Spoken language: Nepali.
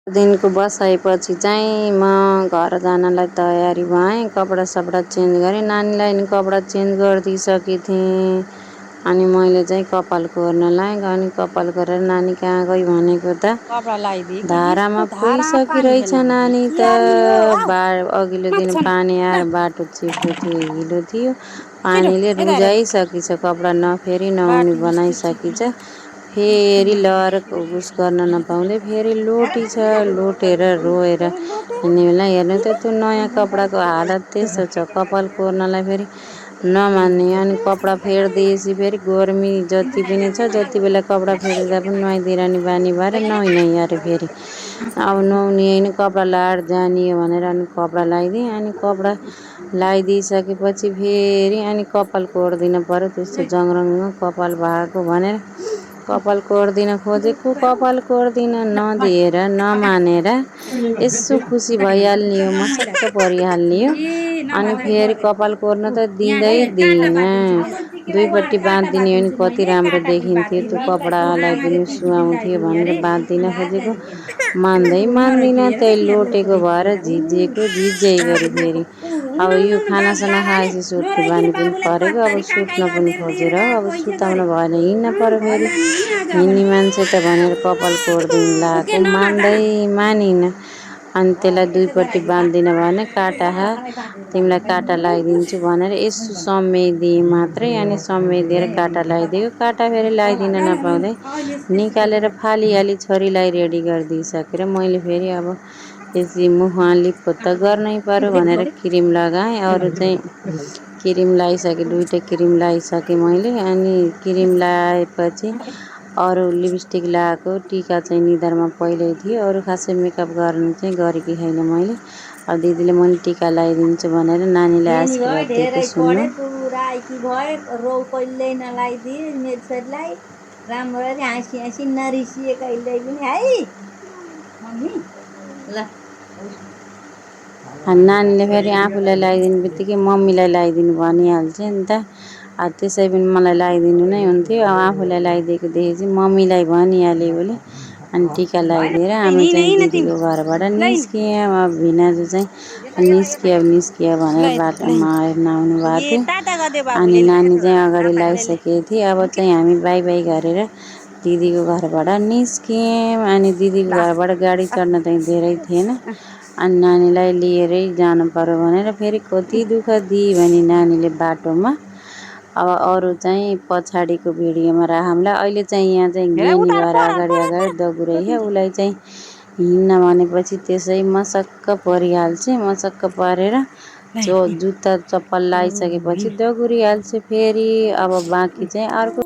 दिनको बसाइपछि चाहिँ म घर जानलाई तयारी भएँ। कपडा सपडा चेन्ज गरेँ। नानीलाई नि कपडा चेन्ज गरिदिइसकेकी थिएँ। अनि मैले चाहिँ कपाल कोर्न लाएँ। अनि कपाल कोरेर नानी कहाँ गई भनेको त कपडा लगाइदिए कि धारामा यस्तो धारा पानी पुगिसकिरहेछ खेलाइदिए नानी त। किहाल्यो आऊ अघिल्लो दिन माछा पानी ल आएर बाटो चिप्लो थियो, हिलो थियो। छिटो पानीले यता हेर रुजाइसकिछ, कपडा नफेरी नहुने बाटो यस्तो बनाइसकिछ। चिप्लो फेरि लहर उस गर्न नपाउँदै फेरि लोटी छ। लोटेर रोएर हिँड्ने बेला हेर्नु त त्यो नयाँ कपडाको हालत त्यस्तो छ। कपाल कोर्नलाई फेरि नमान्ने। अनि कपडा फेर्दैसी फेरि गर्मी जति पनि छ, जति बेला कपडा फेर्दा पनि नुहाइदिइरहने बानी भएर नुहाइ अरे फेरि अब नुहाउने होइन, कपडा लाएर जाने हो भनेर अनि कपडा लगाइदिएँ। अनि कपडा लगाइदिइसकेपछि फेरि अनि कपाल कोर्दिन पऱ्यो। त्यस्तो जङ्रङ्ग कपाल भएको भनेर कपाल कोर्दिन खोजेको, कपाल कोर्दिन नदिएर नमानेर यसो खुसी भइहाल्ने हो, मसक्क परिहाल्ने हो। अनि फेरि कपाल कोर्न त दिँदै दिइनँ। दुईपट्टि बाँधिदिने हो भने कति राम्रो देखिन्थ्यो। त्यो कपडा लगाइदिनु सुहाउँथ्यो भनेर बाँधिदिन खोजेको, मान्दैन। त्यही लोटेको भएर झिझै गरी फेरि अब यो खानासाना खाएपछि सुत्ने बानी पनि परेको। अब सुत्न पनि खोजेर अब सुताउन भएन, हिँड्न पऱ्यो। फेरि हिँड्ने मान्छे त भनेर कपाल कोर्दिन लगाएको, मानिन। अनि त्यसलाई दुईपट्टि बाँधिदिन भने काटा खा, तिमीलाई काटा लगाइदिन्छु भनेर यसो सम्याइदिएँ मात्रै। अनि सम्याइदिएर काटा लगाइदियो। काटा फेरि लगाइदिन नपाउँदै निकालेर फालिहाली छोरीलाई रेडी गरिदिइसकेर मैले फेरि अब यसरी मुखमा लिपपोत त गर्नै पऱ्यो भनेर क्रिम लगाएँ। अरू चाहिँ क्रिम लगाइसकेँ, दुईवटा क्रिम लगाइसकेँ मैले। अनि क्रिम लगाएपछि अरू लिपस्टिक लगाएको, टिका चाहिँ निधारमा पहिल्यै थियो। अरू खासै मेकअप गर्नु चाहिँ गरेकी छैन मैले। अब दिदीले मैले टिका लगाइदिन्छु भनेर नानीलाई आशीर्वाद दिएको सुन्नु। पुरा आइकी भए रौ कहिल्यै नलाइदिए मेरो छोरीलाई राम्ररी हाँसी हाँसी नरिसिए कहिल्यै पनि है मम्मी ल। नानीले फेरि आफूलाई लगाइदिने बित्तिकै मम्मीलाई लगाइदिनु भनिहाल्छ नि त। त्यसै पनि मलाई लगाइदिनु नै हुन्थ्यो। अब आफूलाई लगाइदिएको देखेपछि मम्मीलाई भनिहालेँ बोले। अनि टिका लगाइदिएर हामी चाहिँ दिदीको घरबाट निस्कियौँ। अब भिनाजु चाहिँ निस्कियो भनेर बाटोमा हेर्न आउनु भएको थियो। टाटा गरिदियो अनि बाबुले नानी चाहिँ अगाडि लगाइसकेको थिएँ। अब चाहिँ हामी बाई बाई गरेर दिदीको घरबाट निस्क्यौँ। अनि दिदीको घरबाट गाडी चढ्न चाहिँ धेरै थिएन। अनि नानीलाई लिएरै जानु पर्यो भनेर फेरि कति दुःख दिए भने नानीले बाटोमा। अब अरू चाहिँ पछाडिको भिडियोमा राखौँला। अहिले चाहिँ यहाँ चाहिँ ज्ञानी भएर अगाडि दगुरै छ। उसलाई चाहिँ हिँड्न भनेपछि त्यसै मसक्क परिहाल्छ। मसक्क परेर जुत्ता चप्पल लगाइसकेपछि दगुरिहाल्छ। फेरि अब बाँकी चाहिँ अर्को